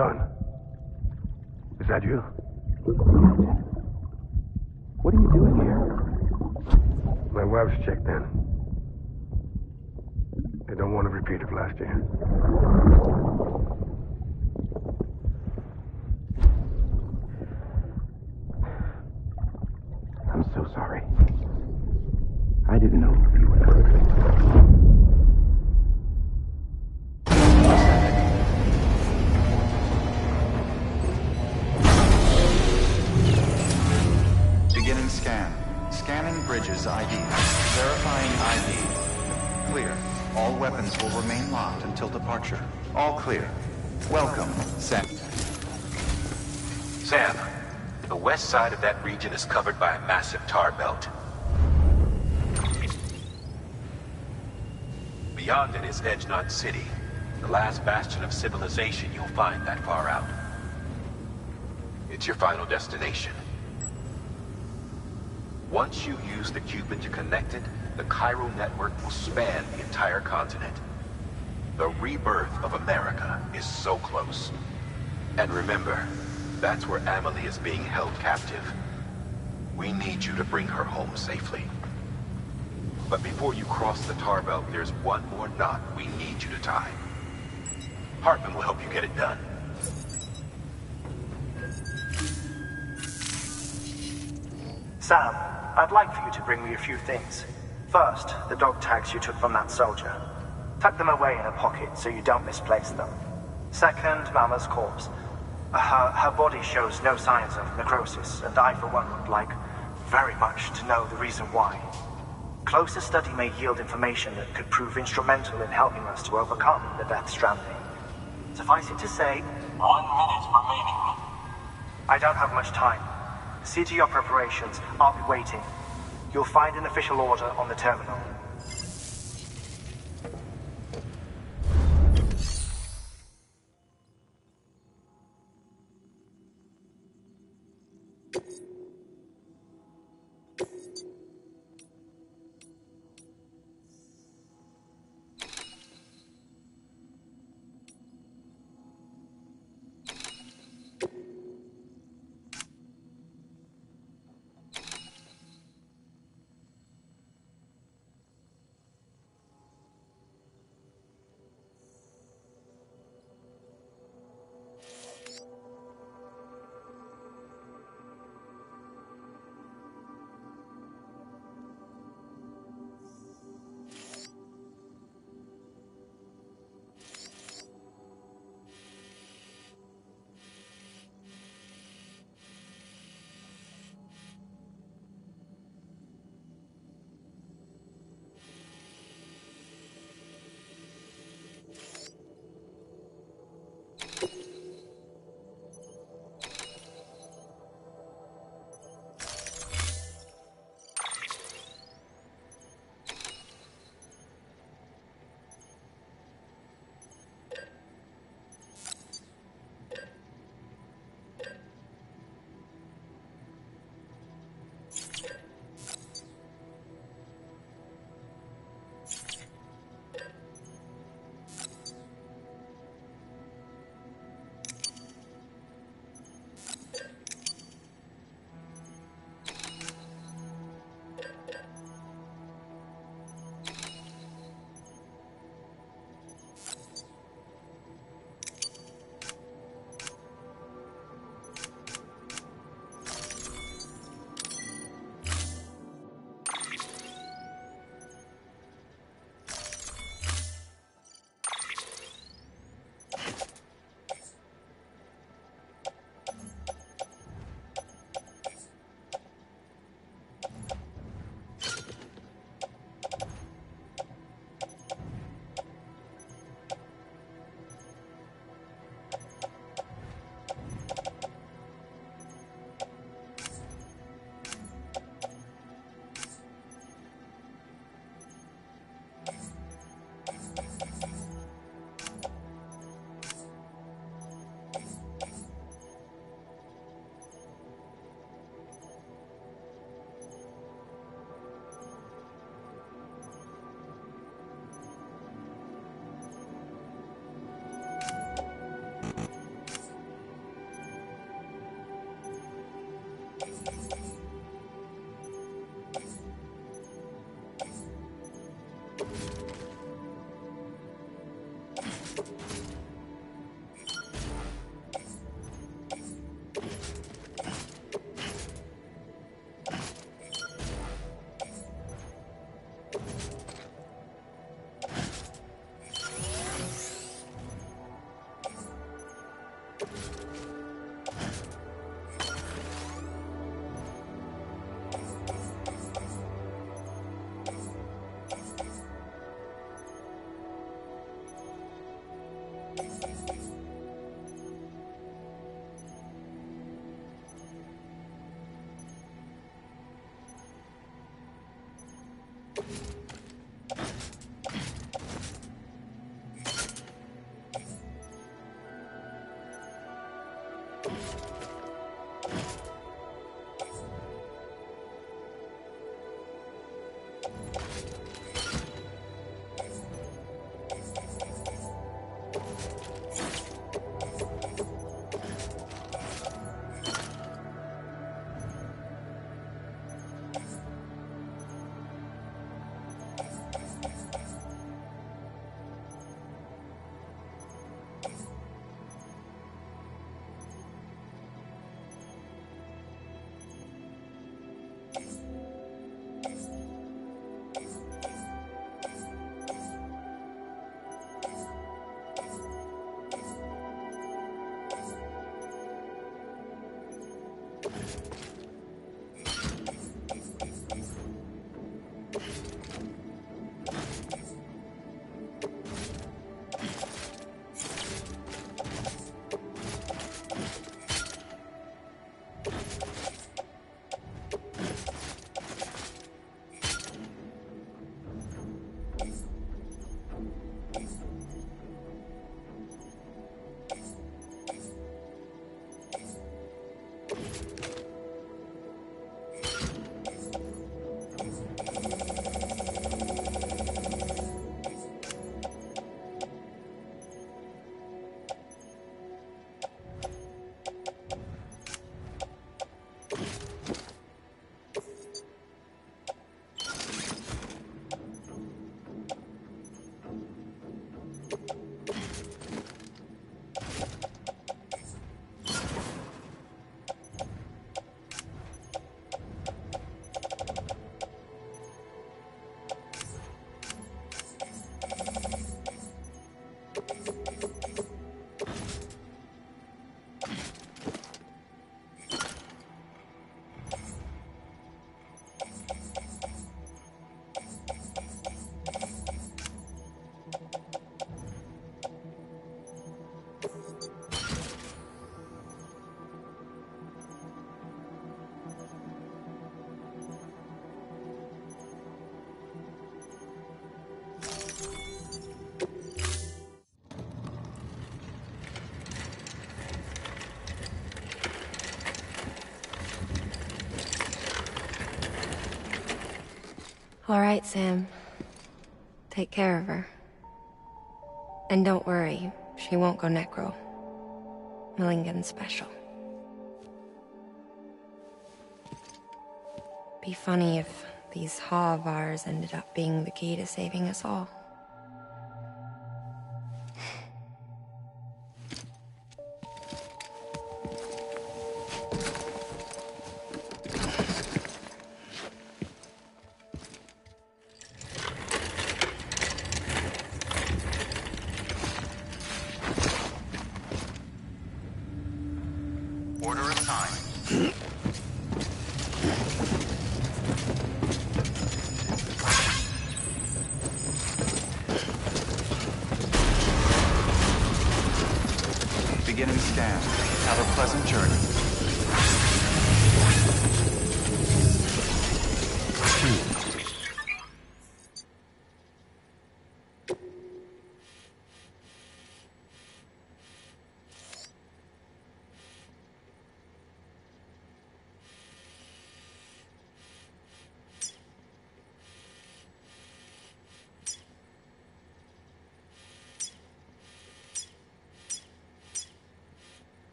John, is that you? What are you doing here? My wife's checked in. They don't want to repeat of last year. I'm so sorry. I didn't know you were perfect. Beginning scan. Scanning bridges ID. Verifying ID. Clear. All weapons will remain locked until departure. All clear. Welcome, Sam. Sam, the west side of that region is covered by a massive tar belt. Beyond it is Edgenot City, the last bastion of civilization you'll find that far out. It's your final destination. Once you use the Cupid to connect it, the Cairo network will span the entire continent. The rebirth of America is so close. And remember, that's where Amelie is being held captive. We need you to bring her home safely. But before you cross the tar belt, there's one more knot we need you to tie. Hartman will help you get it done. Sam, I'd like for you to bring me a few things. First, the dog tags you took from that soldier. Tuck them away in a pocket so you don't misplace them. Second, Mama's corpse. Her body shows no signs of necrosis, and I, for one, would like very much to know the reason why. Closer study may yield information that could prove instrumental in helping us to overcome the Death Stranding. Suffice it to say, 1 minute remaining. I don't have much time. See to your preparations. I'll be waiting. You'll find an official order on the terminal. All right, Sam. Take care of her. And don't worry, she won't go necro. Millingan's special. Be funny if these Ha of ours ended up being the key to saving us all. Order assigned. Beginning scan. Have a pleasant journey.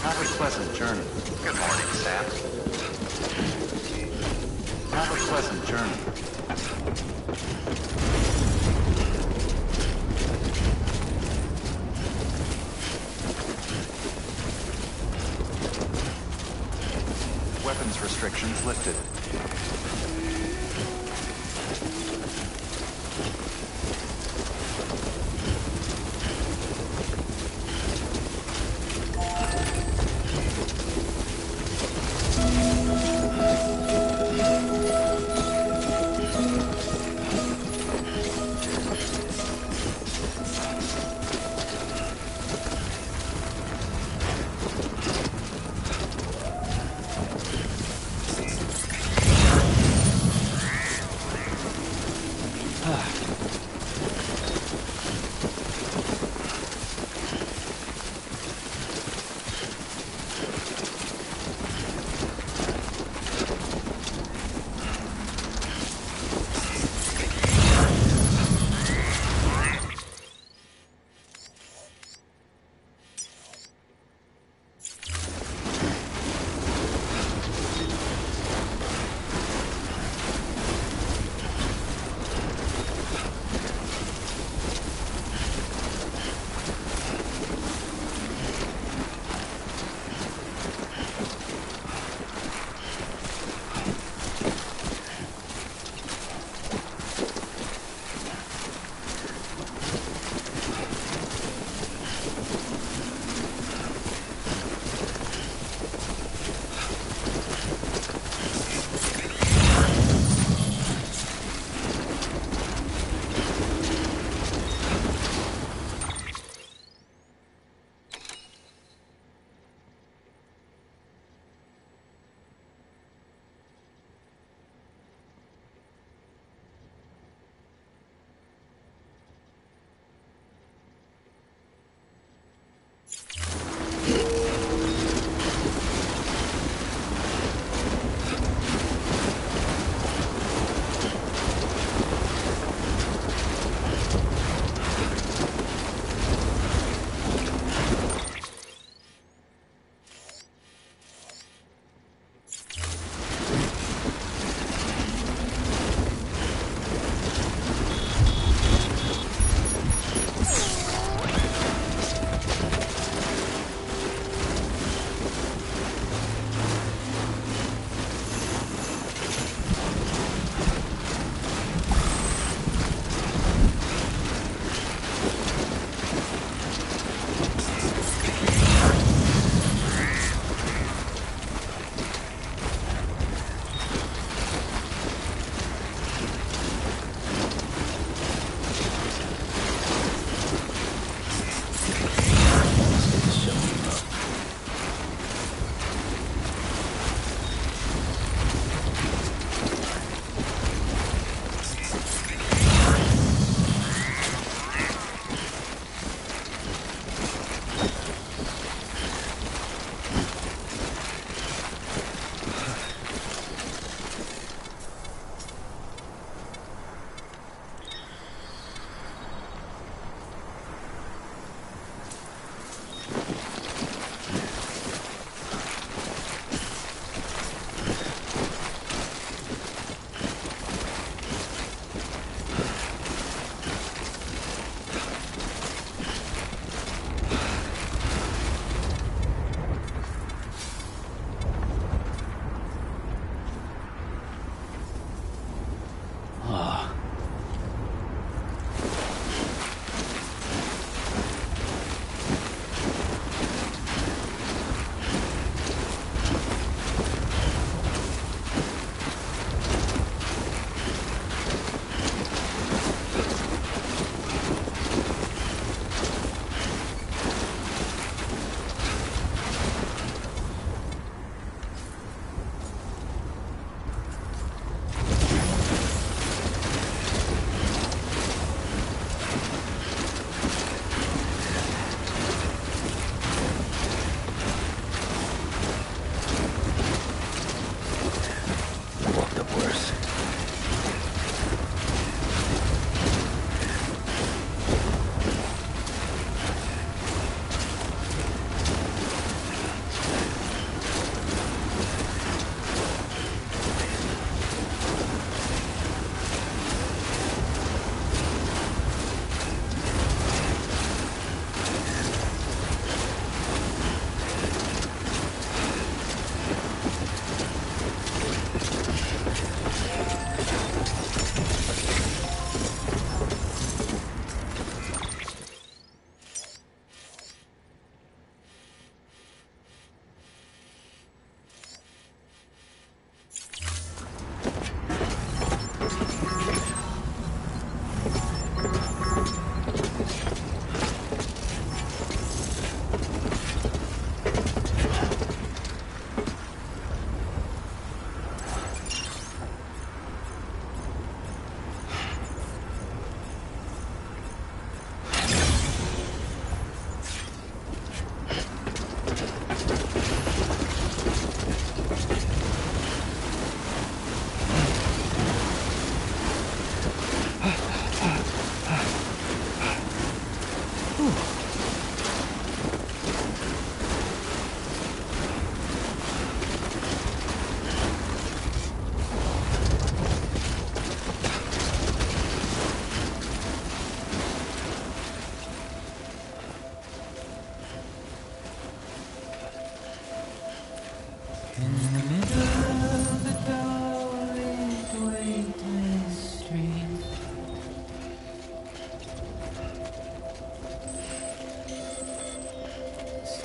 Have a pleasant journey. Good morning, Sam. Have a pleasant journey. Weapons restrictions lifted.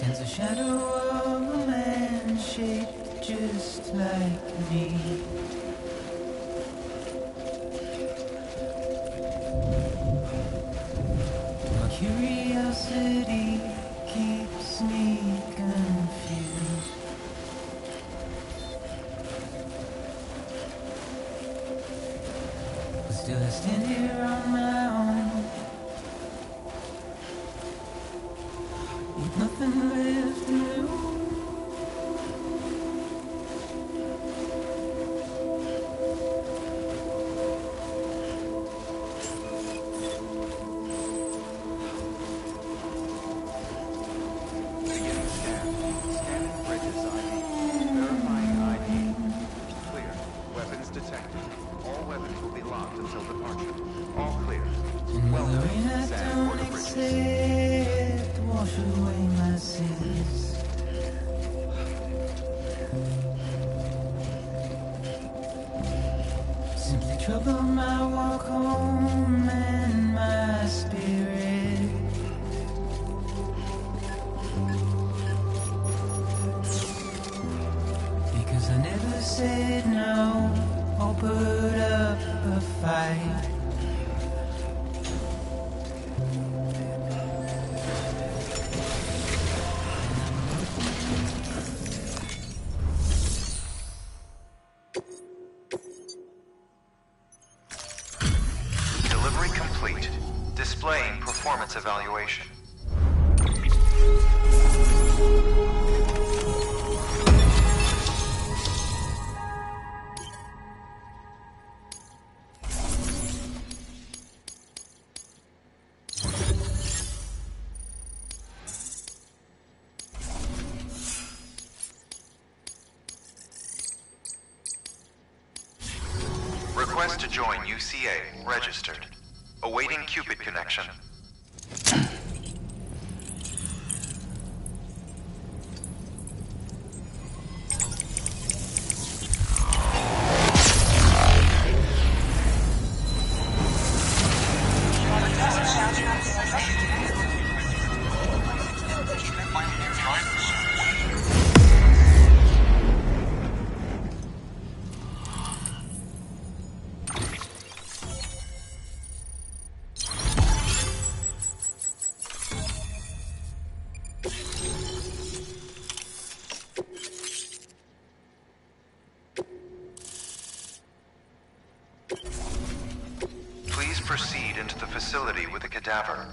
stands a shadow of a man shaped just like me. My curiosity keeps me confused. But still I stand here on my own, with nothing left to lose. Beginning scan. Scanning bridges ID. Verifying ID. Clear. Weapons detected. All weapons will be locked until departure. All clear. And will the Welcome, rain I San don't Porter Bridges. accept wash away my sins? Simply trouble my walk home and my spirit. Because I never said no or put up a fight. Delivery complete. Displaying performance evaluation. Request to join UCA. Registered. Awaiting Cupid connection. Please proceed into the facility with the cadaver.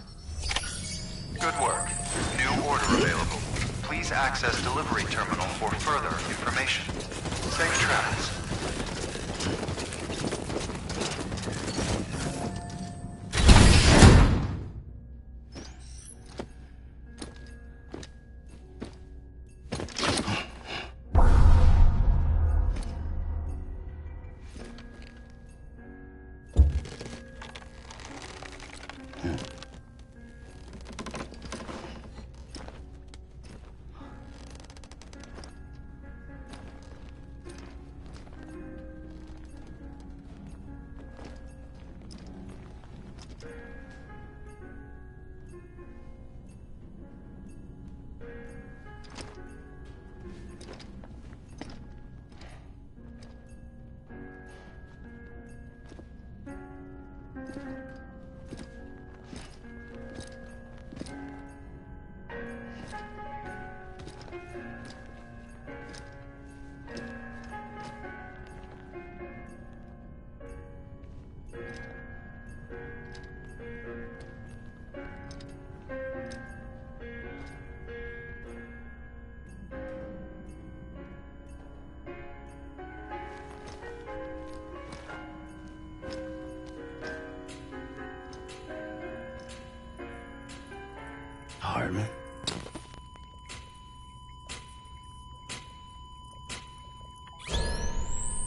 Good work. New order available. Please access delivery terminal for further information. Safe travels. Hartman?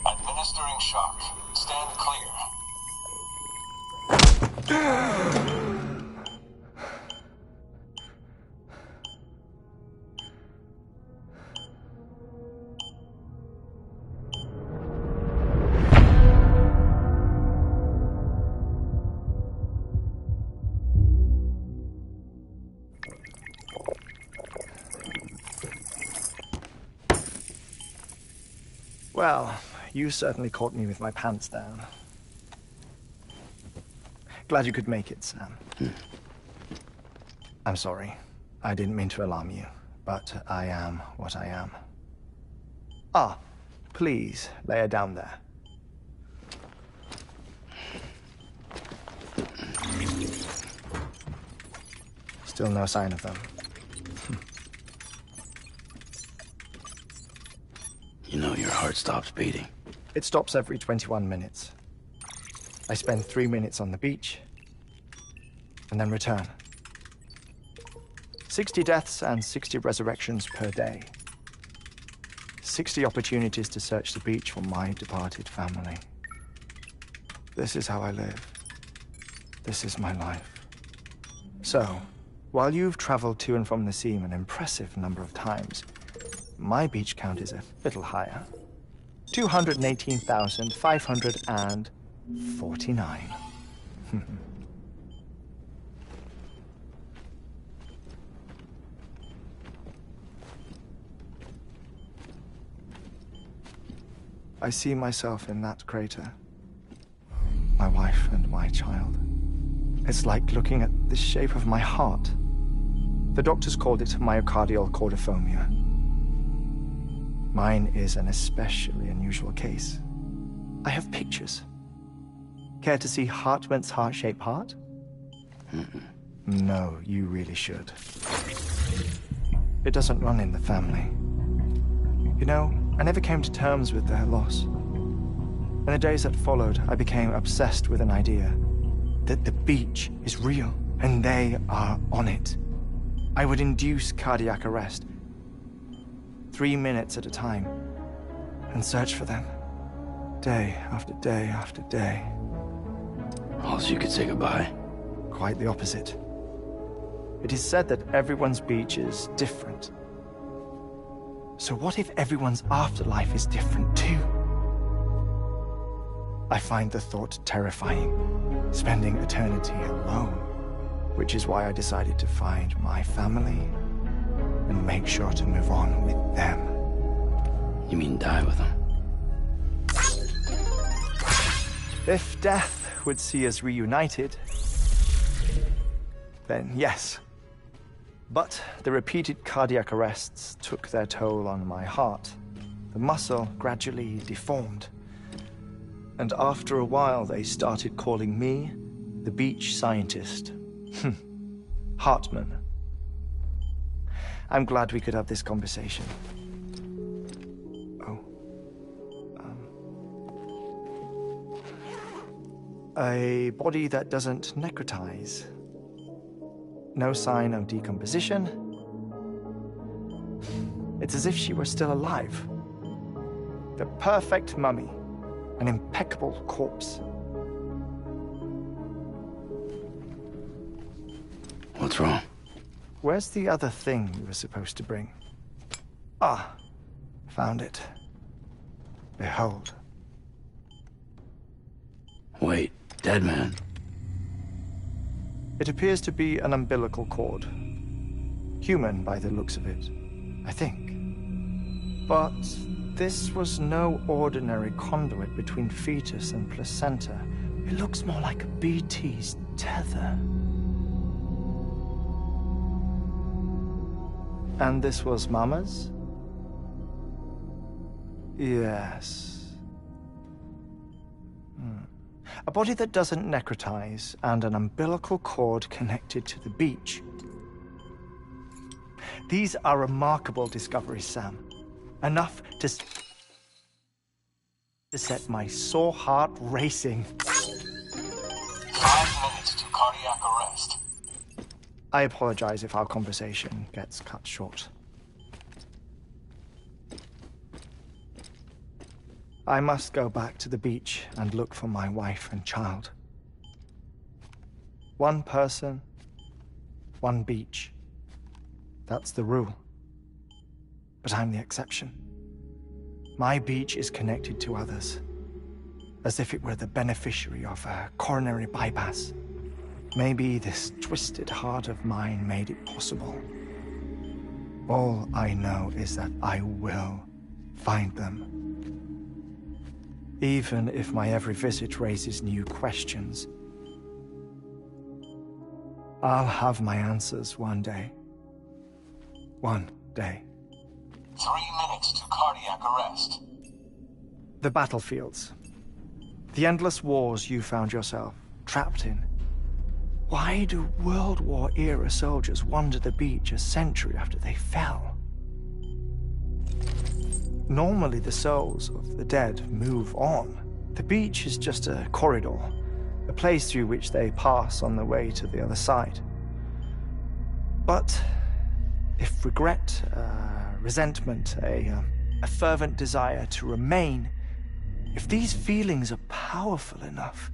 Administering shock. Stand clear. Well, you certainly caught me with my pants down. Glad you could make it, Sam. I'm sorry. I didn't mean to alarm you, but I am what I am. Ah, please, lay her down there. Still no sign of them. You know your heart stops beating. It stops every 21 minutes. I spend 3 minutes on the beach, and then return. 60 deaths and 60 resurrections per day. 60 opportunities to search the beach for my departed family. This is how I live. This is my life. So, while you've traveled to and from the sea an impressive number of times, my beach count is a little higher. 218,549. I see myself in that crater. My wife and my child. It's like looking at the shape of my heart. The doctors called it myocardial cordiformia. Mine is an especially unusual case. I have pictures. Care to see Hartman's heart-shaped heart? No, you really should. It doesn't run in the family. You know, I never came to terms with their loss. In the days that followed, I became obsessed with an idea that the beach is real and they are on it. I would induce cardiac arrest, 3 minutes at a time, and search for them, day after day after day. Also, you could say goodbye. Quite the opposite. It is said that everyone's beach is different. So what if everyone's afterlife is different too? I find the thought terrifying, spending eternity alone, which is why I decided to find my family and make sure to move on with them. You mean die with them? If death would see us reunited, then yes. But the repeated cardiac arrests took their toll on my heart. The muscle gradually deformed. And after a while, they started calling me the beach scientist. Hartman. I'm glad we could have this conversation. Oh. A body that doesn't necrotize. No sign of decomposition. It's as if she were still alive. The perfect mummy. An impeccable corpse. What's wrong? Where's the other thing you were supposed to bring? Ah, found it. Behold. Wait, dead man. It appears to be an umbilical cord. Human by the looks of it, I think. But this was no ordinary conduit between fetus and placenta. It looks more like a BT's tether. And this was Mama's? Yes. A body that doesn't necrotize and an umbilical cord connected to the beach. These are remarkable discoveries, Sam. Enough to set my sore heart racing. 5 minutes to cardiac arrest. I apologize if our conversation gets cut short. I must go back to the beach and look for my wife and child. One person, one beach. That's the rule. But I'm the exception. My beach is connected to others, as if it were the beneficiary of a coronary bypass. Maybe this twisted heart of mine made it possible. All I know is that I will find them. even if my every visit raises new questions. I'll have my answers one day. One day. 3 minutes to cardiac arrest. The battlefields. The endless wars you found yourself trapped in. Why do World War-era soldiers wander the beach a century after they fell? Normally the souls of the dead move on. The beach is just a corridor, a place through which they pass on the way to the other side. But if regret, resentment, a fervent desire to remain, if these feelings are powerful enough,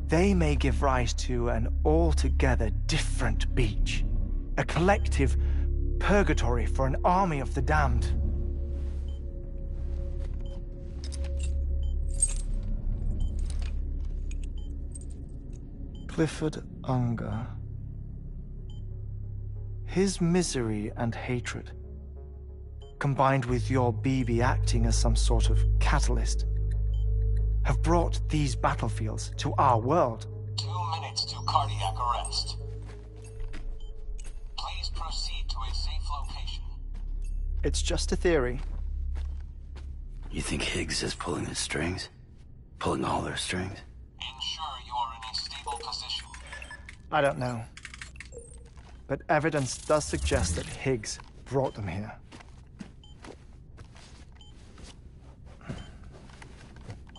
they may give rise to an altogether different beach, a collective purgatory for an army of the damned. Clifford Unger. His misery and hatred, combined with your BB acting as some sort of catalyst, have brought these battlefields to our world. 2 minutes to cardiac arrest. Please proceed to a safe location. It's just a theory. You think Higgs is pulling the strings? Pulling all their strings? Ensure you are in a stable position. I don't know. But evidence does suggest that Higgs brought them here.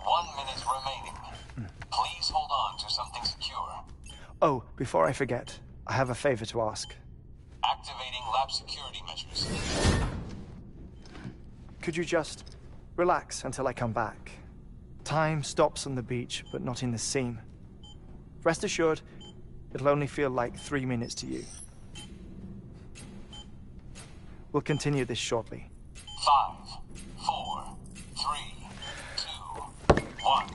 1 minute remaining. Please hold on to something secure. Oh, before I forget, I have a favor to ask. Activating lab security measures. Could you just relax until I come back? Time stops on the beach, but not in the scene. Rest assured, it'll only feel like 3 minutes to you. We'll continue this shortly. 5, 4, 3, 2, 1.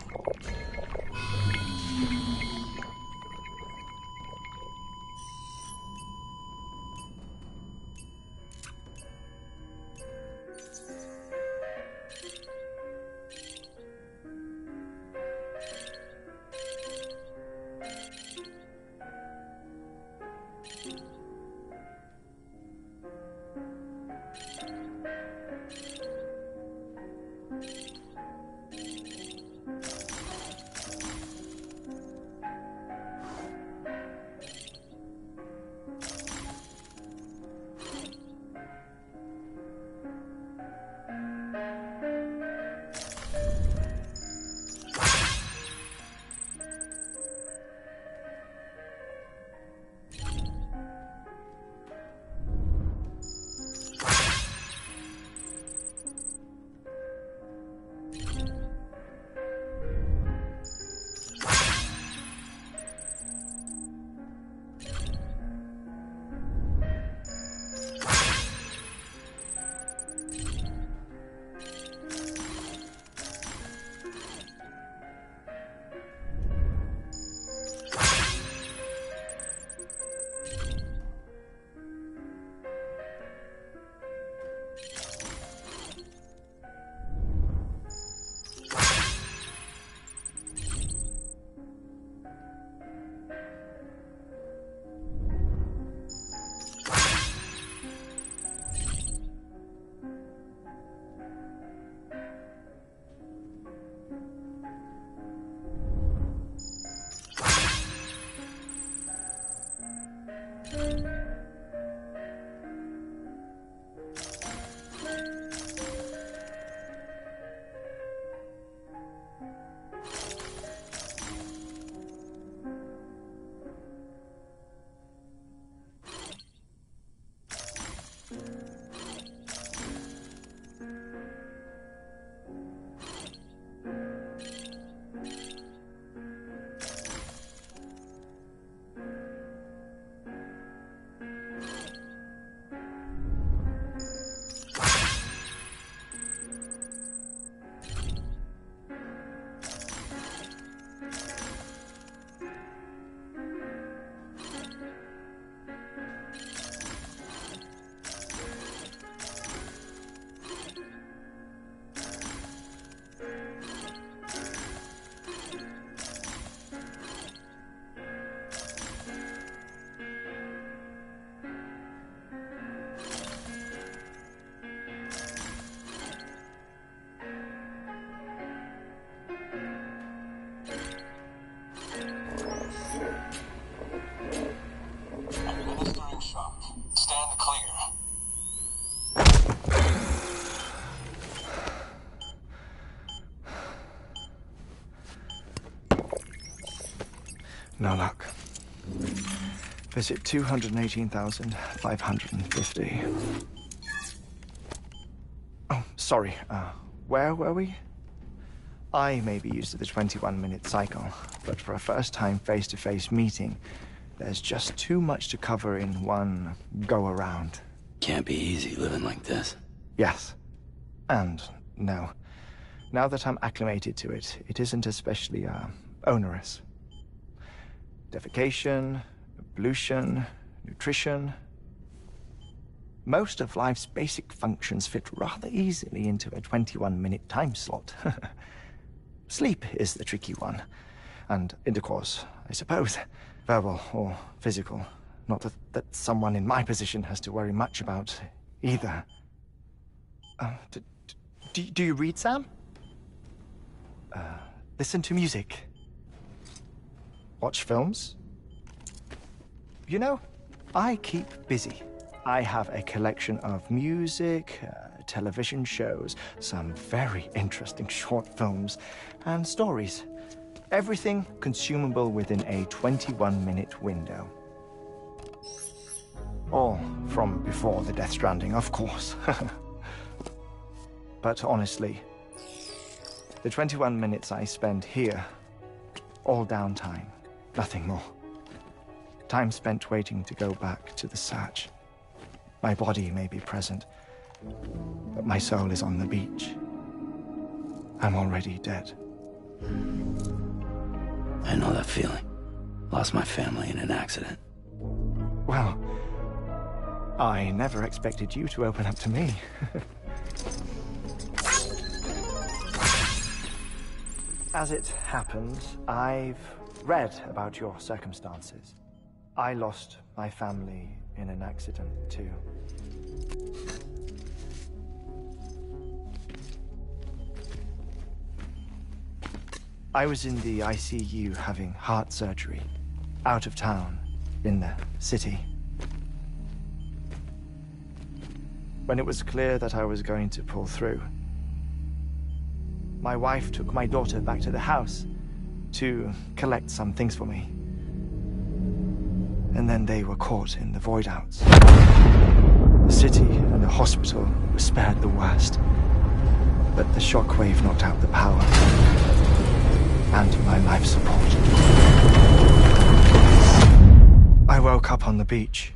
No luck. Visit 218,550. Oh, sorry. Where were we? I may be used to the 21-minute cycle, but for a first-time face-to-face meeting, there's just too much to cover in one go-around. Can't be easy living like this. Yes. And no. Now that I'm acclimated to it, it isn't especially, onerous. Defecation, pollution, nutrition. Most of life's basic functions fit rather easily into a 21-minute time slot. Sleep is the tricky one. And intercourse, I suppose. Verbal or physical. Not that someone in my position has to worry much about either. Do you read, Sam? Listen to music. Watch films? You know, I keep busy. I have a collection of music, television shows, some very interesting short films, and stories. Everything consumable within a 21-minute window. All from before the Death Stranding, of course. But honestly, the 21 minutes I spend here, all downtime, nothing more. Time spent waiting to go back to the search. My body may be present, but my soul is on the beach. I'm already dead. I know that feeling. Lost my family in an accident. Well, I never expected you to open up to me. As it happens, I've read about your circumstances. I lost my family in an accident, too. I was in the ICU having heart surgery, out of town, in the city. When it was clear that I was going to pull through, my wife took my daughter back to the house to collect some things for me. And then they were caught in the void-outs. The city and the hospital were spared the worst, but the shockwave knocked out the power and my life support. I woke up on the beach.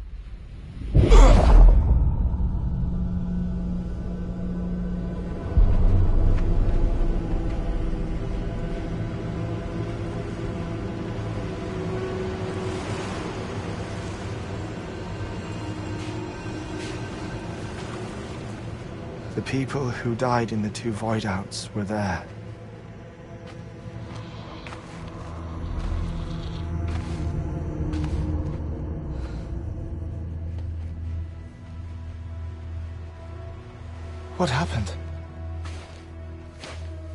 The people who died in the two void-outs were there. What happened?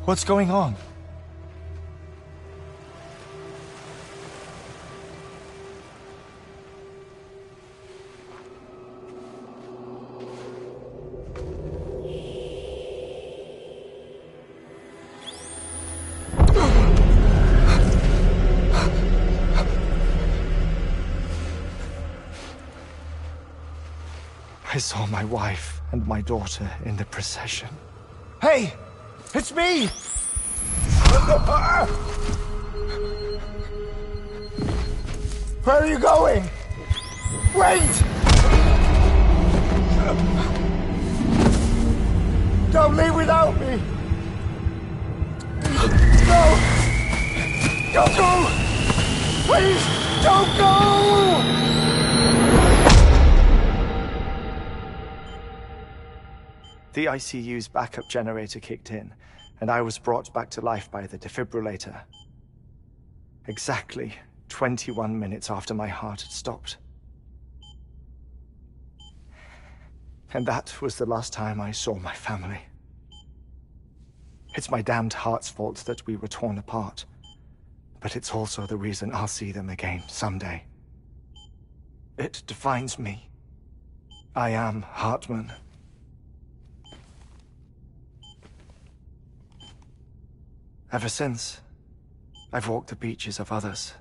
What's going on? I saw my wife and my daughter in the procession. Hey! It's me! Where are you going? Wait! Don't leave without me! No! Don't go! Please, don't go! The ICU's backup generator kicked in, and I was brought back to life by the defibrillator. Exactly 21 minutes after my heart had stopped. And that was the last time I saw my family. It's my damned heart's fault that we were torn apart, but it's also the reason I'll see them again someday. It defines me. I am Hartman. Ever since, I've walked the beaches of others,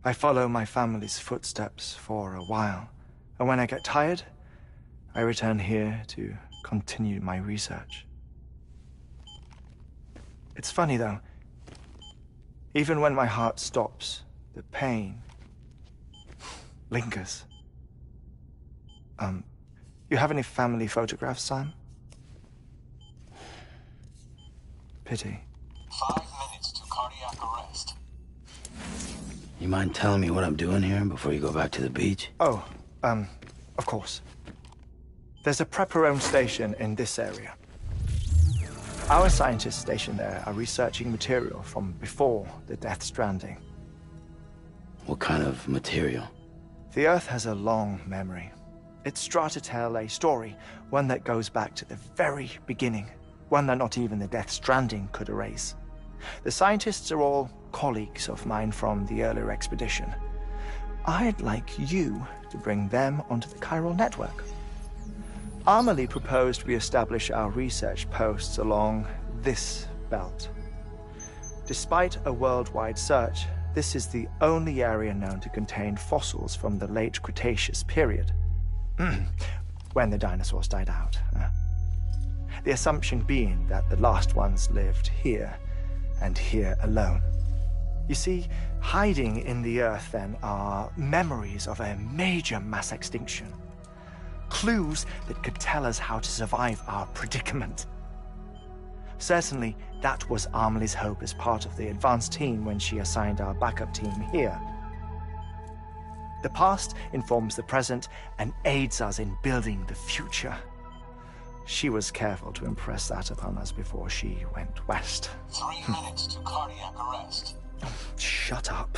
I follow my family's footsteps for a while, and when I get tired, I return here to continue my research. It's funny, though. Even when my heart stops, the pain lingers. You have any family photographs, Sam? Pity. 5 minutes to cardiac arrest. You mind telling me what I'm doing here before you go back to the beach? Oh, of course. There's a prep-your-own station in this area. Our scientists stationed there are researching material from before the Death Stranding. What kind of material? The Earth has a long memory. It's trying to tell a story, one that goes back to the very beginning, one that not even the Death Stranding could erase. The scientists are all colleagues of mine from the earlier expedition. I'd like you to bring them onto the chiral network. Amelie proposed we establish our research posts along this belt. Despite a worldwide search, this is the only area known to contain fossils from the late Cretaceous period. When the dinosaurs died out. The assumption being that the last ones lived here, and here alone. You see, hiding in the Earth, then, are memories of a major mass extinction. Clues that could tell us how to survive our predicament. Certainly, that was Amelie's hope as part of the advanced team when she assigned our backup team here. The past informs the present and aids us in building the future. She was careful to impress that upon us before she went west. 3 minutes to cardiac arrest. Shut up.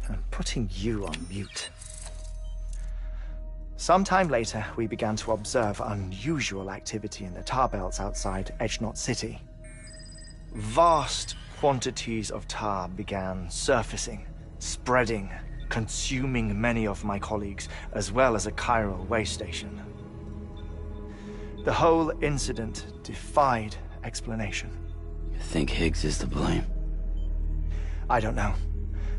I'm putting you on mute. Sometime later, we began to observe unusual activity in the tar belts outside Edgenot City. Vast quantities of tar began surfacing, spreading, consuming many of my colleagues, as well as a chiral waste station. The whole incident defied explanation. You think Higgs is to blame? I don't know,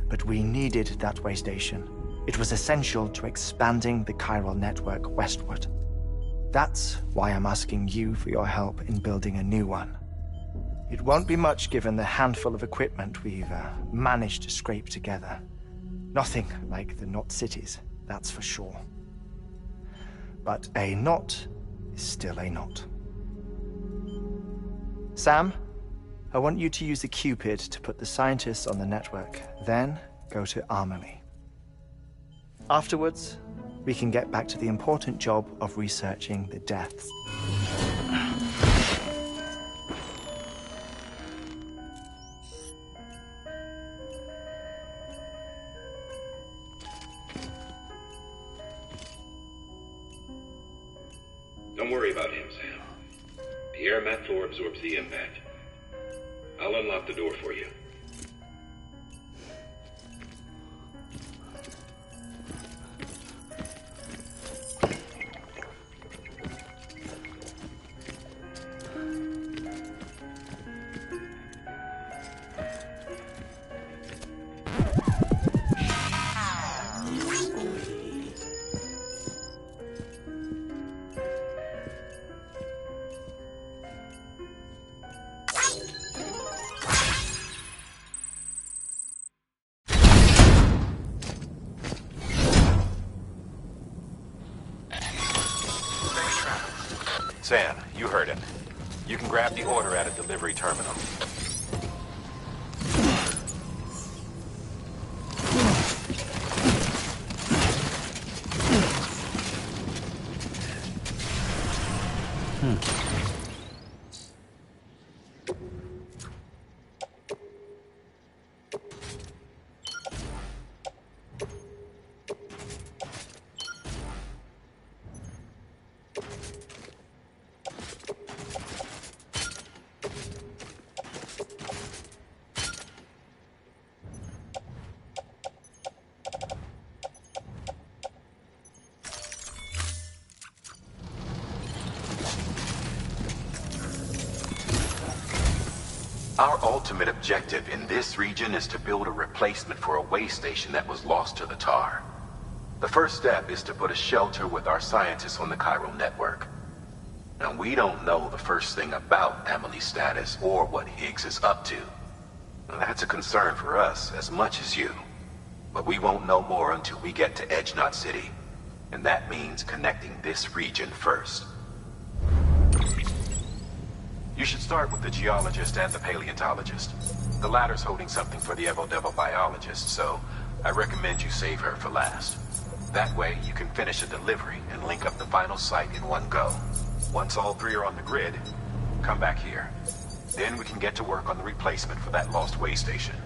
but we needed that way station. It was essential to expanding the chiral network westward. That's why I'm asking you for your help in building a new one. It won't be much given the handful of equipment we've managed to scrape together. Nothing like the knot cities, that's for sure. But a knot is still a knot. Sam, I want you to use the Cupid to put the scientists on the network, then go to Amelie. Afterwards, we can get back to the important job of researching the deaths. Don't worry about him, Sam. The air mat floor absorbs the impact. I'll unlock the door for you. Sam, you heard it. You can grab the order at a delivery terminal. Our ultimate objective in this region is to build a replacement for a way station that was lost to the tar. The first step is to put a shelter with our scientists on the Cairo network. Now, we don't know the first thing about Emily's status or what Higgs is up to. Now, that's a concern for us as much as you. But we won't know more until we get to Edge Knot City. And that means connecting this region first. You should start with the geologist and the paleontologist. The latter's holding something for the Evo-Devo biologist, so I recommend you save her for last. That way, you can finish a delivery and link up the final site in one go. Once all three are on the grid, come back here. Then we can get to work on the replacement for that lost way station.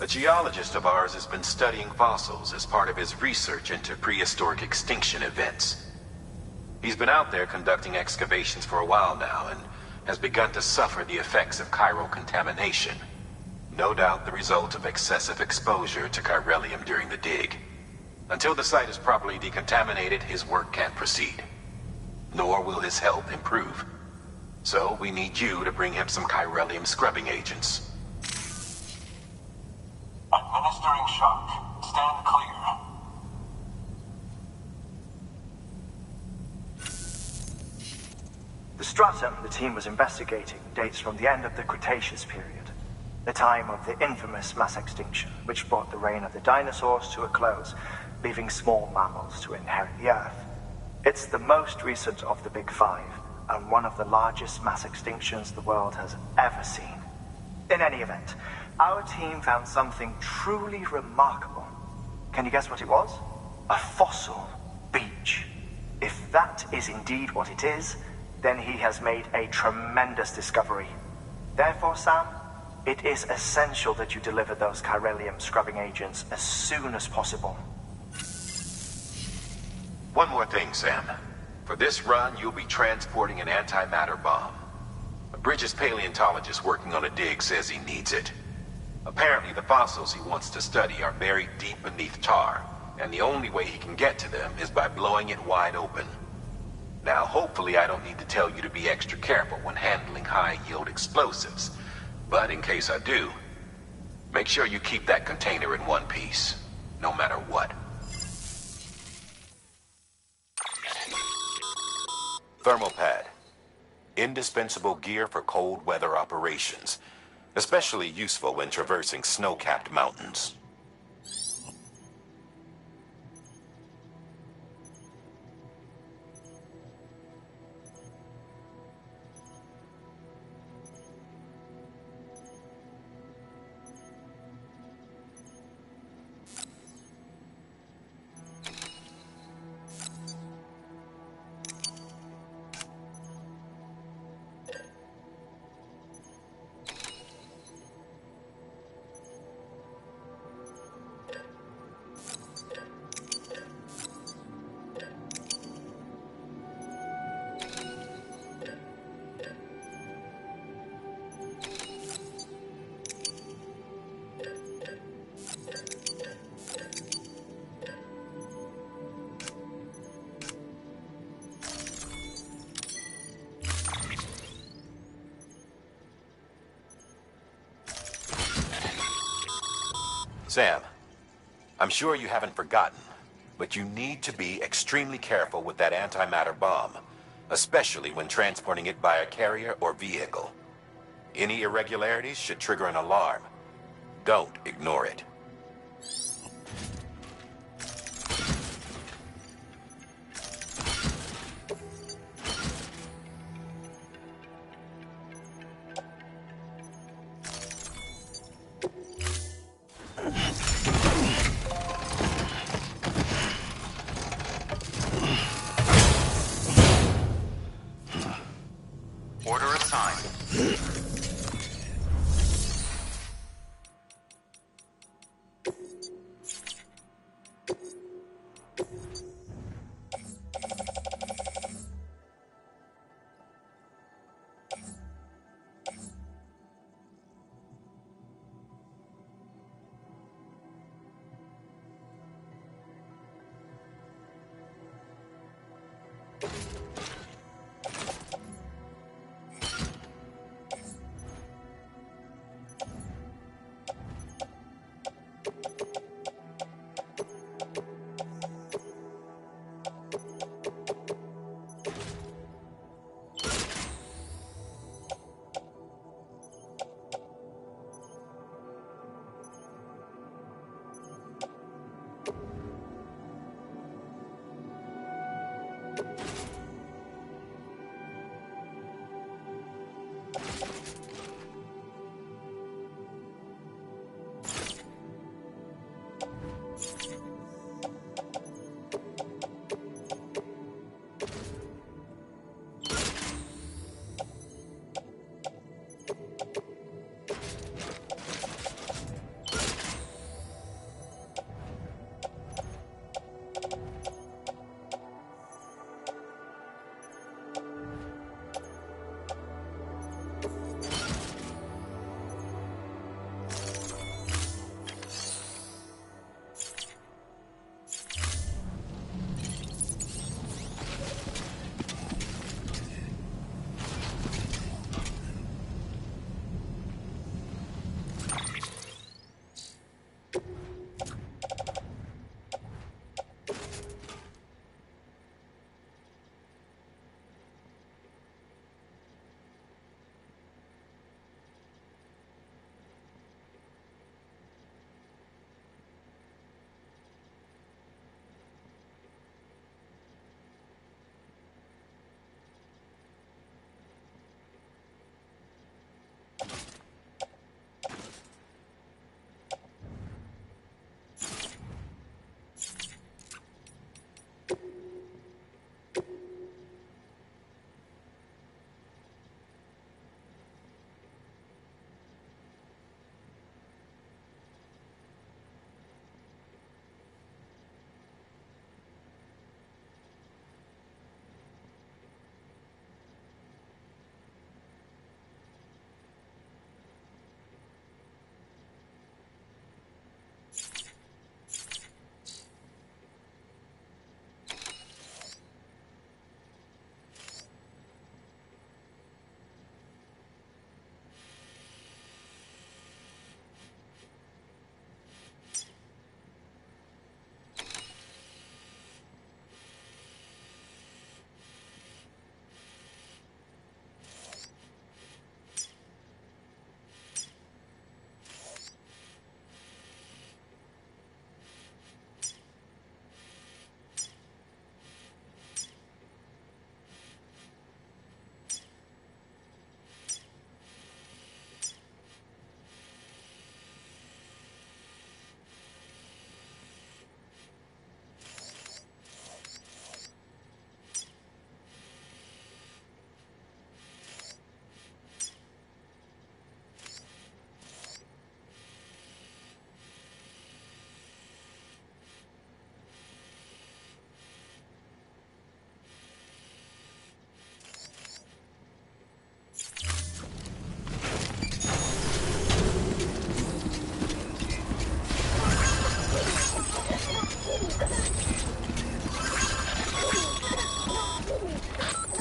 A geologist of ours has been studying fossils as part of his research into prehistoric extinction events. He's been out there conducting excavations for a while now and has begun to suffer the effects of chiral contamination. No doubt the result of excessive exposure to chiralium during the dig. Until the site is properly decontaminated, his work can't proceed. Nor will his health improve. So we need you to bring him some chiralium scrubbing agents. Administering shock. Stand clear. The stratum the team was investigating dates from the end of the Cretaceous period, the time of the infamous mass extinction, which brought the reign of the dinosaurs to a close, leaving small mammals to inherit the Earth. It's the most recent of the Big Five, and one of the largest mass extinctions the world has ever seen. In any event, our team found something truly remarkable. Can you guess what it was? A fossil beach. If that is indeed what it is, then he has made a tremendous discovery. Therefore, Sam, it is essential that you deliver those chiralium scrubbing agents as soon as possible. One more thing, Sam. For this run, you'll be transporting an antimatter bomb. A Bridges paleontologist working on a dig says he needs it. Apparently, the fossils he wants to study are buried deep beneath tar, and the only way he can get to them is by blowing it wide open. Now, hopefully I don't need to tell you to be extra careful when handling high-yield explosives, but in case I do, make sure you keep that container in one piece, no matter what. Thermal pad. Indispensable gear for cold weather operations. Especially useful when traversing snow-capped mountains. Sam, I'm sure you haven't forgotten, but you need to be extremely careful with that antimatter bomb, especially when transporting it by a carrier or vehicle. Any irregularities should trigger an alarm. Don't ignore it. Order assigned.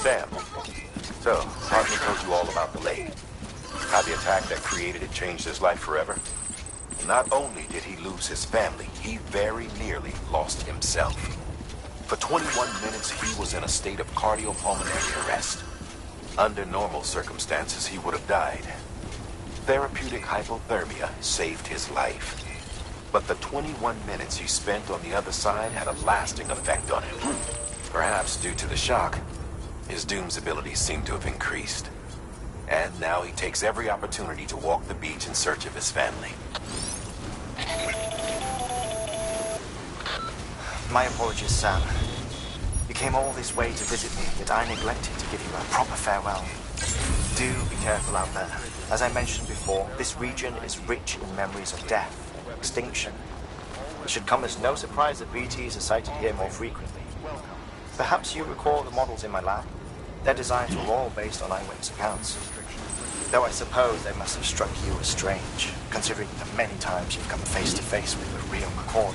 Sam, so, Hartman told you all about the lake. How the attack that created it changed his life forever? Not only did he lose his family, he very nearly lost himself. For 21 minutes, he was in a state of cardiopulmonary arrest. Under normal circumstances, he would have died. Therapeutic hypothermia saved his life. But the 21 minutes he spent on the other side had a lasting effect on him. Perhaps due to the shock, his Doom's abilities seem to have increased. And now he takes every opportunity to walk the beach in search of his family. My apologies, Sam. You came all this way to visit me, yet I neglected to give you a proper farewell. Do be careful out there. As I mentioned before, this region is rich in memories of death and extinction. It should come as no surprise that BTs are sighted here more frequently. Perhaps you recall the models in my lab? Their designs were all based on eyewitness accounts. Though I suppose they must have struck you as strange, considering the many times you've come face to face with the real McCord.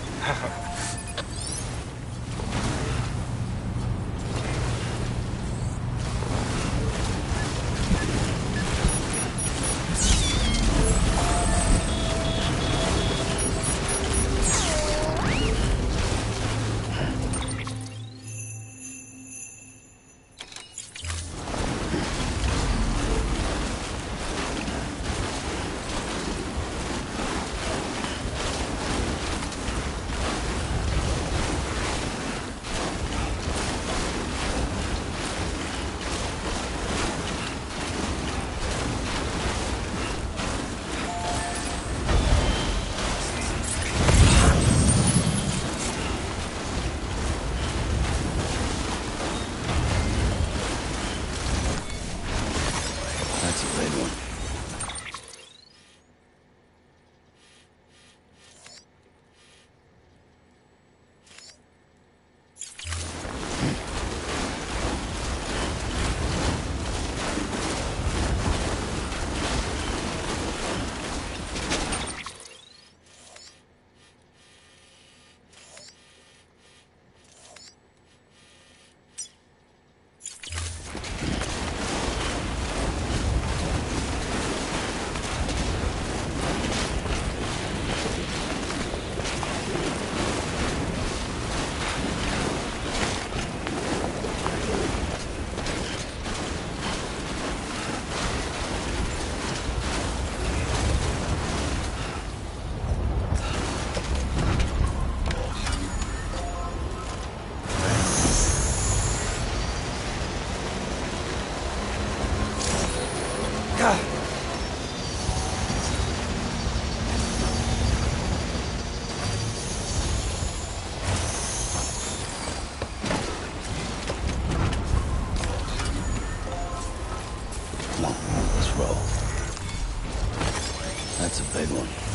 That's a big one.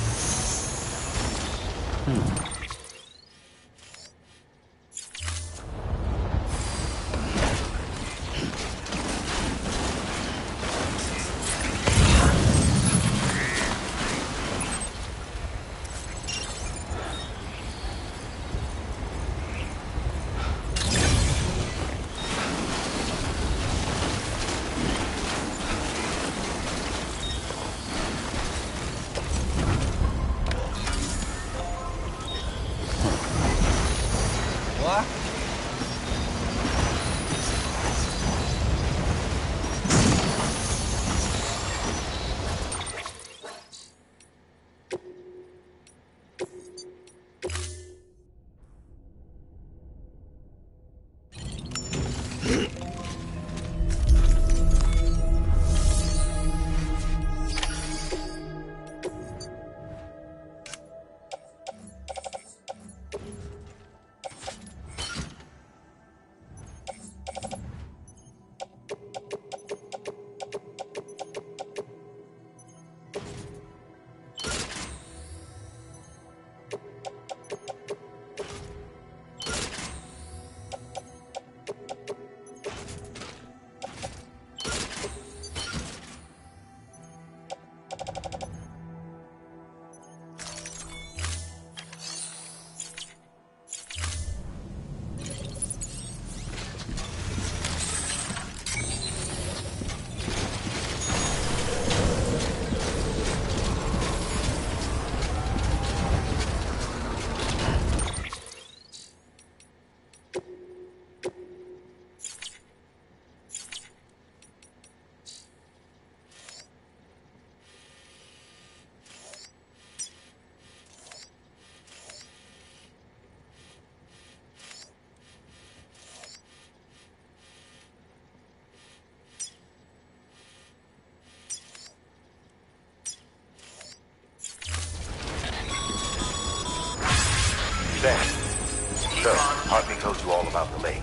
told you all about the lake.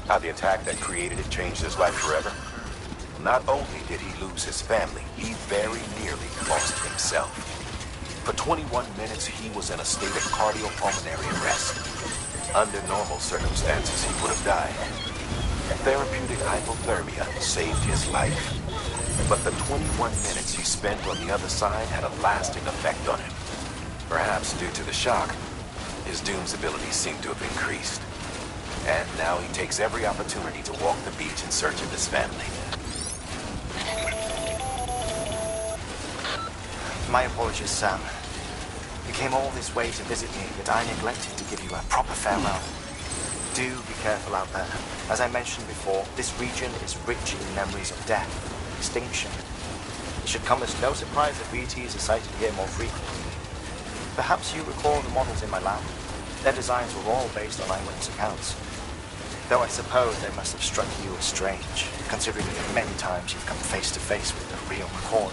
How the attack that created it changed his life forever. Not only did he lose his family, he very nearly lost himself. For 21 minutes, he was in a state of cardiopulmonary arrest. Under normal circumstances, he would have died. Therapeutic hypothermia saved his life. But the 21 minutes he spent on the other side had a lasting effect on him. Perhaps due to the shock, his Doom's abilities seem to have increased. And now he takes every opportunity to walk the beach in search of his family. My apologies, Sam. You came all this way to visit me, but I neglected to give you a proper farewell. Do be careful out there. As I mentioned before, this region is rich in memories of death, extinction. It should come as no surprise that BTs are sighted here more frequently. Perhaps you recall the models in my lab? Their designs were all based on eyewitness accounts. Though I suppose they must have struck you as strange, considering that many times you've come face to face with the real McCoy.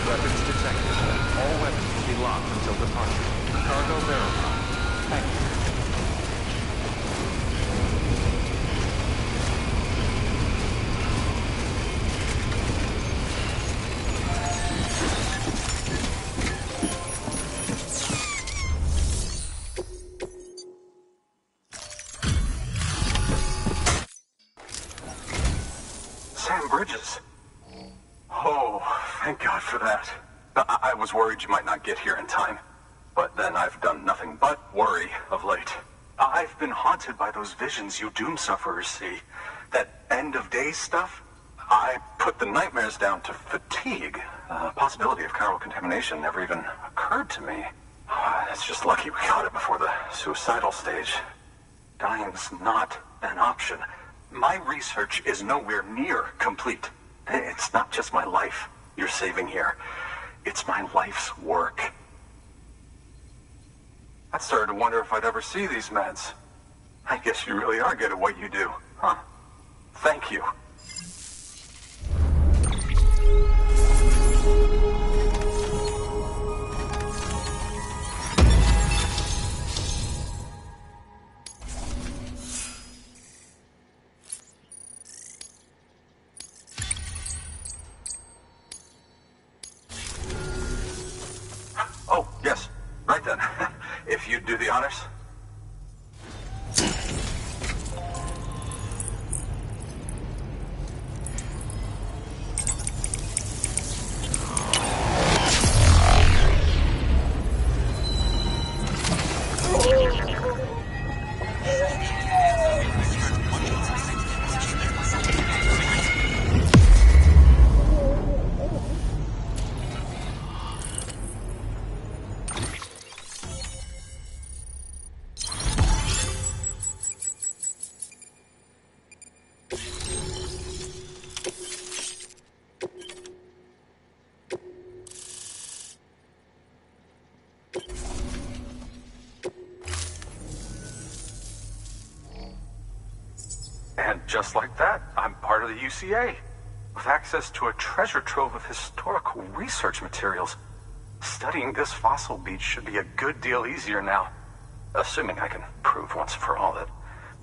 Weapons detected. All weapons will be locked until departure. Cargo verified. Thank you. Sam Bridges. Oh, thank God for that. I was worried you might not get here in time. But then I've done nothing but worry of late. I've been haunted by those visions you doom sufferers see. That end of days stuff. I put the nightmares down to fatigue. The possibility of chiral contamination never even occurred to me. It's just lucky we got it before the suicidal stage. Dying's not an option. My research is nowhere near complete. It's not just my life you're saving here. It's my life's work. I started to wonder if I'd ever see these meds. I guess you really are good at what you do, huh? Thank you. Oh, yes. Right then. If you'd do the honors. And just like that, I'm part of the UCA, with access to a treasure trove of historical research materials. Studying this fossil beach should be a good deal easier now, assuming I can prove once and for all that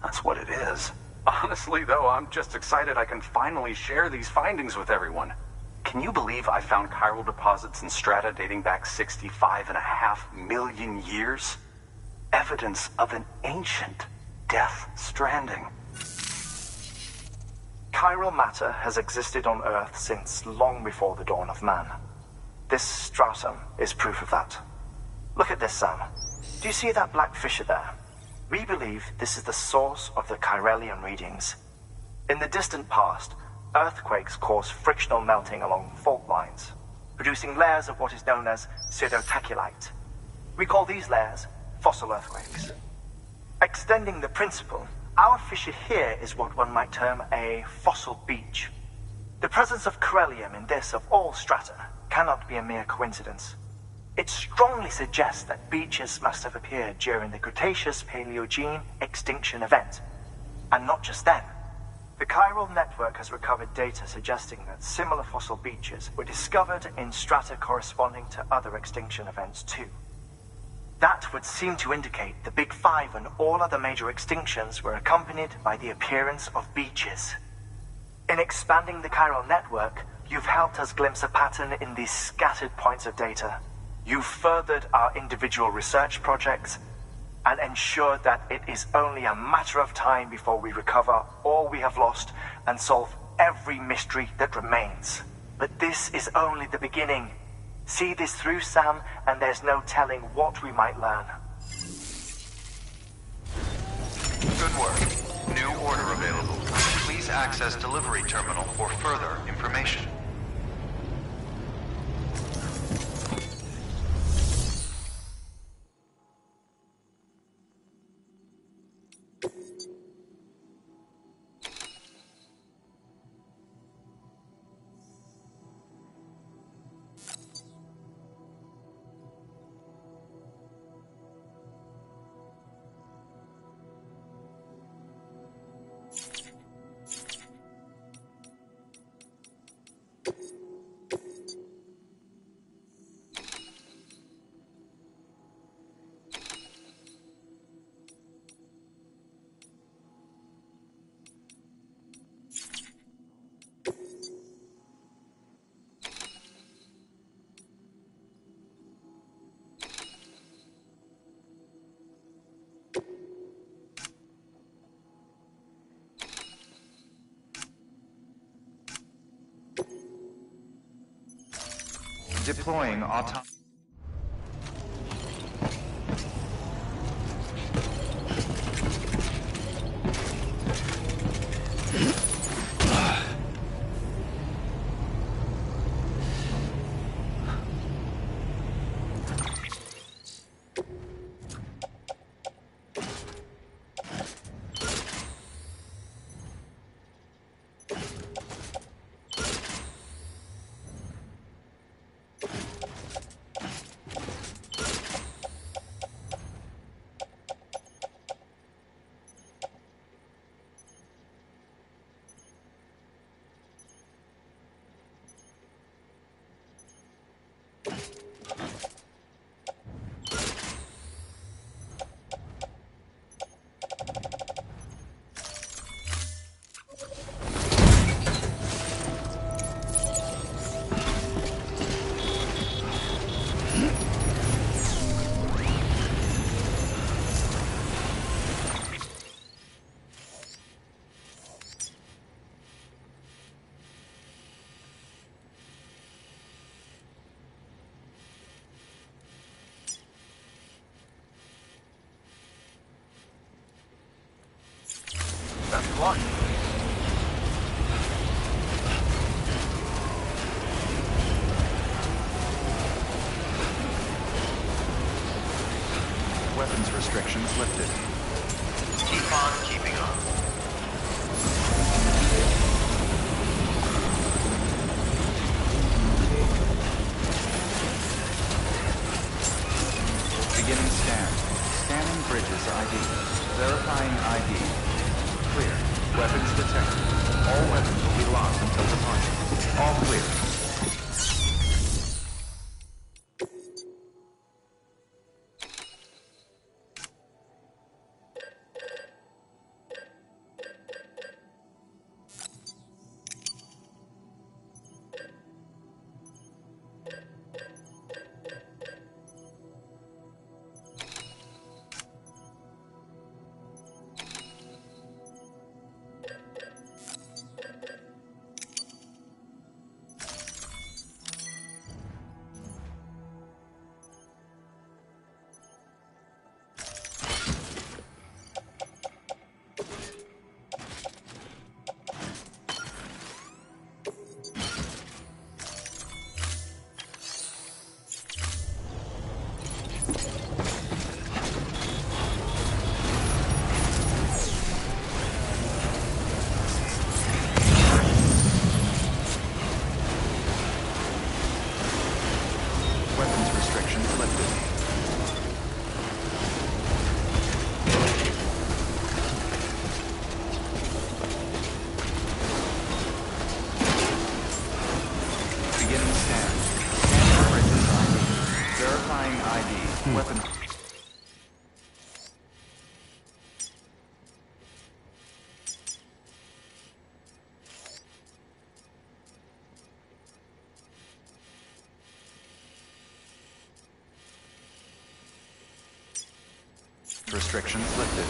that's what it is. Honestly, though, I'm just excited I can finally share these findings with everyone. Can you believe I found chiral deposits in strata dating back 65.5 million years? Evidence of an ancient death stranding. Chiral matter has existed on Earth since long before the dawn of man. This stratum is proof of that. Look at this, Sam. Do you see that black fissure there? We believe this is the source of the Chiralian readings. In the distant past, earthquakes caused frictional melting along fault lines, producing layers of what is known as pseudotachylite. We call these layers fossil earthquakes. Extending the principle, our fissure here is what one might term a fossil beach. The presence of chiralium in this, of all strata, cannot be a mere coincidence. It strongly suggests that beaches must have appeared during the Cretaceous-Paleogene extinction event. And not just then. The chiral network has recovered data suggesting that similar fossil beaches were discovered in strata corresponding to other extinction events too. That would seem to indicate the Big Five and all other major extinctions were accompanied by the appearance of beaches. In expanding the chiral network, you've helped us glimpse a pattern in these scattered points of data. You've furthered our individual research projects and ensured that it is only a matter of time before we recover all we have lost and solve every mystery that remains. But this is only the beginning. See this through, Sam, and there's no telling what we might learn. Good work. New order available. Please access delivery terminal for further information. Deploying auto... Best of luck. Weapons restrictions lifted. Keep on keeping on. Beginning scan. Scanning bridges ID. Verifying ID. Clear. Weapons detected. All weapons will be locked until departure. All clear. Weapons restrictions lifted. Beginning scan. Scanning bridges ID. Verifying ID. Weapon. Restrictions lifted.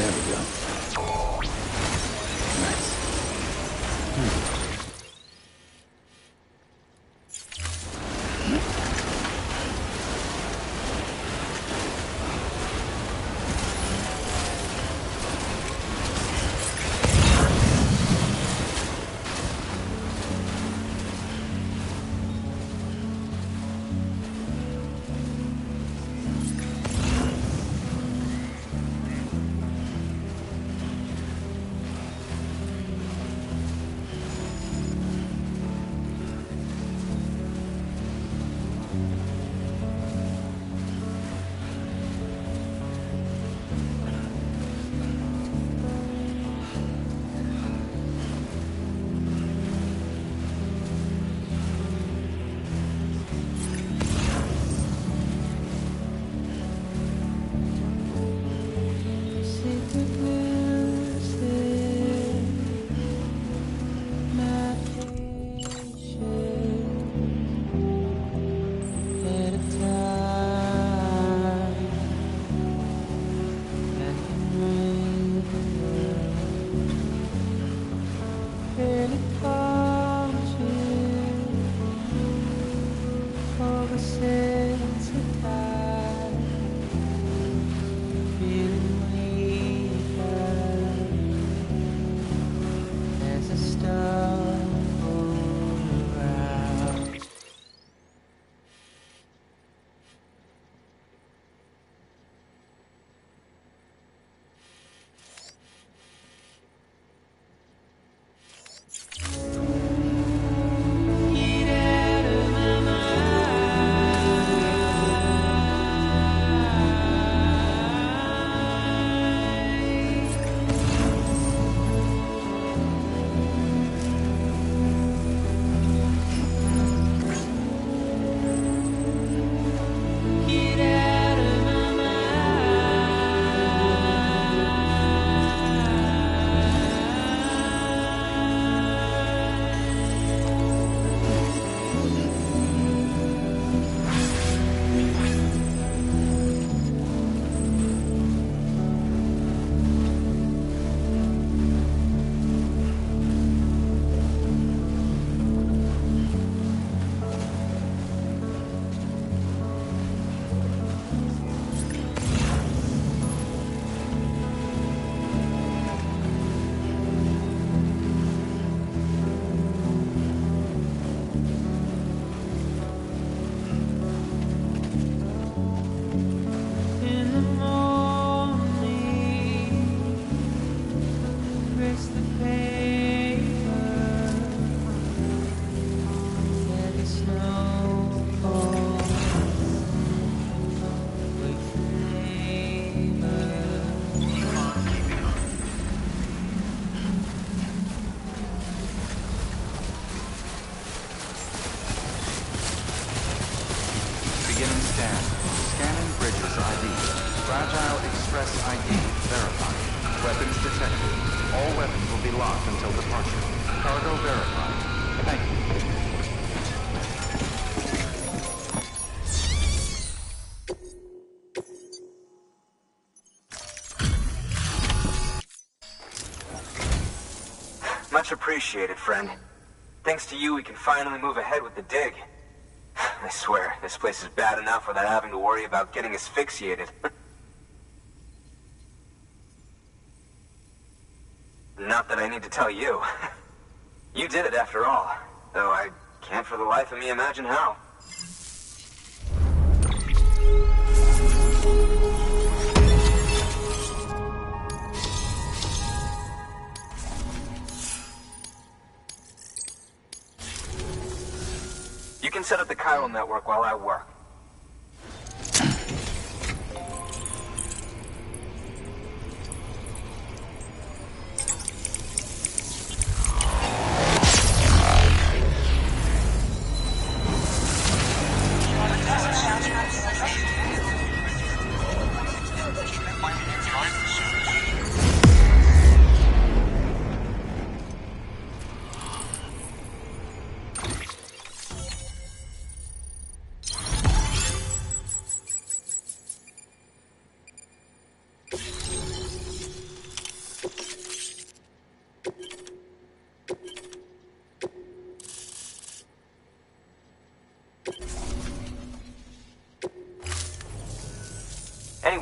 There we go. Nice. Scanning bridges ID. Fragile Express ID verified. Weapons detected. All weapons will be locked until departure. Cargo verified. Thank you. Much appreciated, friend. Thanks to you, we can finally move ahead with the dig. I swear, this place is bad enough without having to worry about getting asphyxiated. Not that I need to tell you. You did it after all, though I can't for the life of me imagine how. You can set up the chiral network while I work.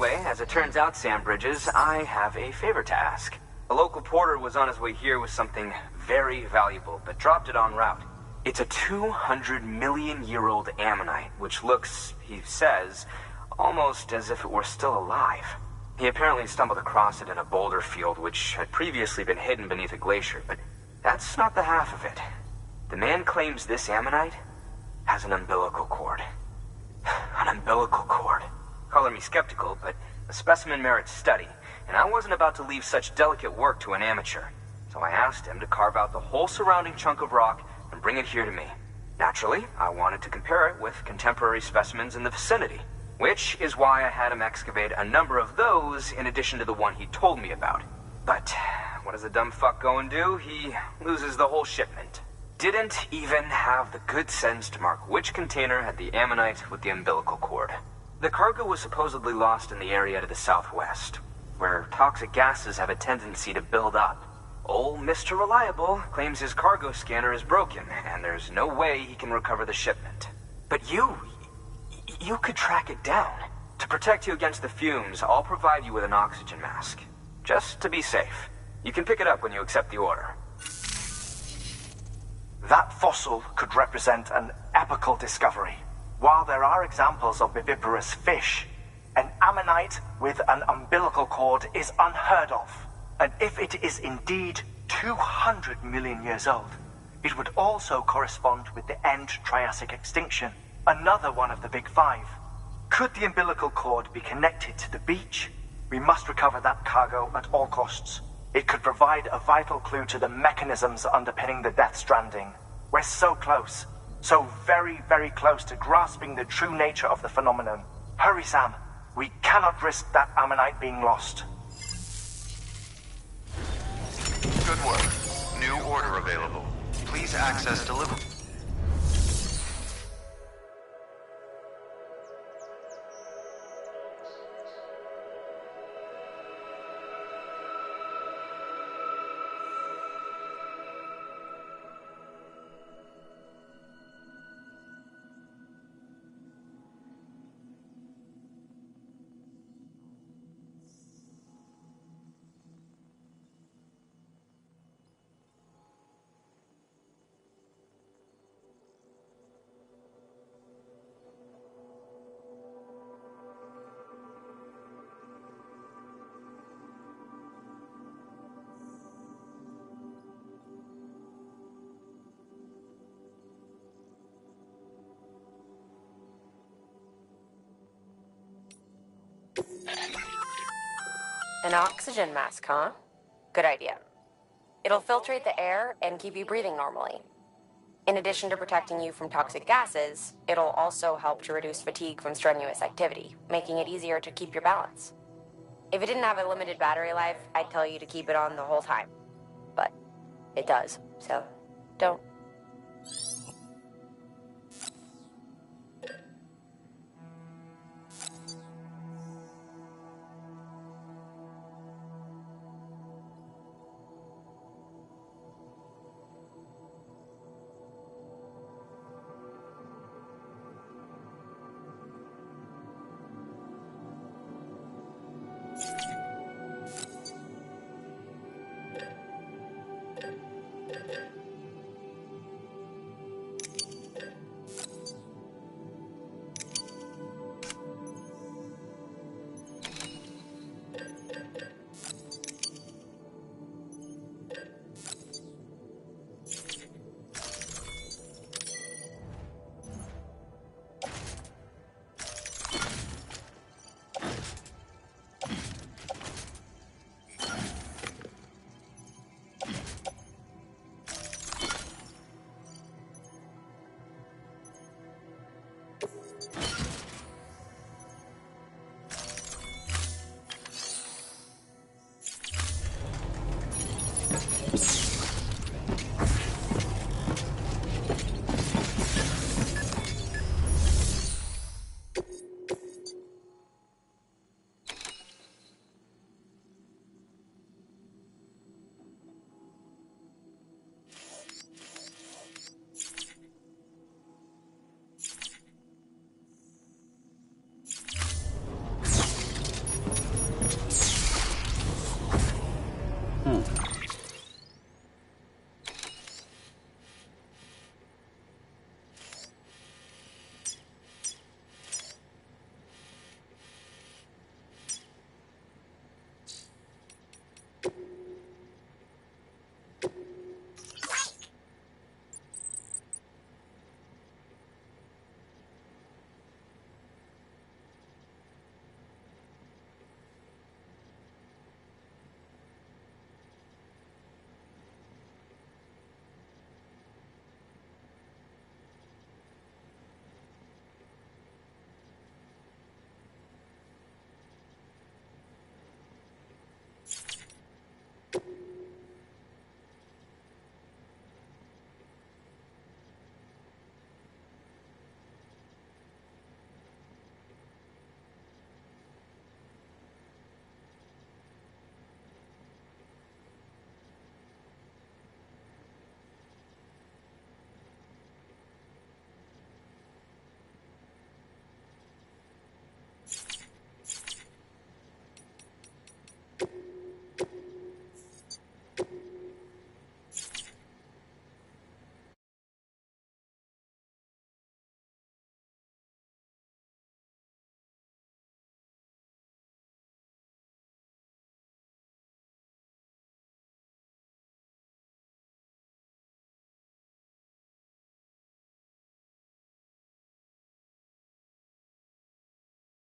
Anyway, as it turns out, Sam Bridges, I have a favor to ask. A local porter was on his way here with something very valuable, but dropped it en route. It's a 200-million-year-old ammonite, which looks, he says, almost as if it were still alive. He apparently stumbled across it in a boulder field, which had previously been hidden beneath a glacier, but that's not the half of it. The man claims this ammonite has an umbilical cord. An umbilical cord. Color me skeptical, but the specimen merits study, and I wasn't about to leave such delicate work to an amateur. So I asked him to carve out the whole surrounding chunk of rock and bring it here to me. Naturally, I wanted to compare it with contemporary specimens in the vicinity, which is why I had him excavate a number of those in addition to the one he told me about. But what does the dumb fuck go and do? He loses the whole shipment. Didn't even have the good sense to mark which container had the ammonite with the umbilical cord. The cargo was supposedly lost in the area to the southwest, where toxic gases have a tendency to build up. Old Mr. Reliable claims his cargo scanner is broken, and there's no way he can recover the shipment. But you could track it down. To protect you against the fumes, I'll provide you with an oxygen mask. Just to be safe. You can pick it up when you accept the order. That fossil could represent an epochal discovery. While there are examples of viviparous fish, an ammonite with an umbilical cord is unheard of. And if it is indeed 200 million years old, it would also correspond with the end Triassic extinction, another one of the big five. Could the umbilical cord be connected to the beach? We must recover that cargo at all costs. It could provide a vital clue to the mechanisms underpinning the Death Stranding. We're so close. So very, very close to grasping the true nature of the phenomenon. Hurry, Sam. We cannot risk that ammonite being lost. Good work. New order available. Please access delivery. An oxygen mask, huh? Good idea. It'll filtrate the air and keep you breathing normally. In addition to protecting you from toxic gases, it'll also help to reduce fatigue from strenuous activity, making it easier to keep your balance. If it didn't have a limited battery life, I'd tell you to keep it on the whole time. But it does, so don't.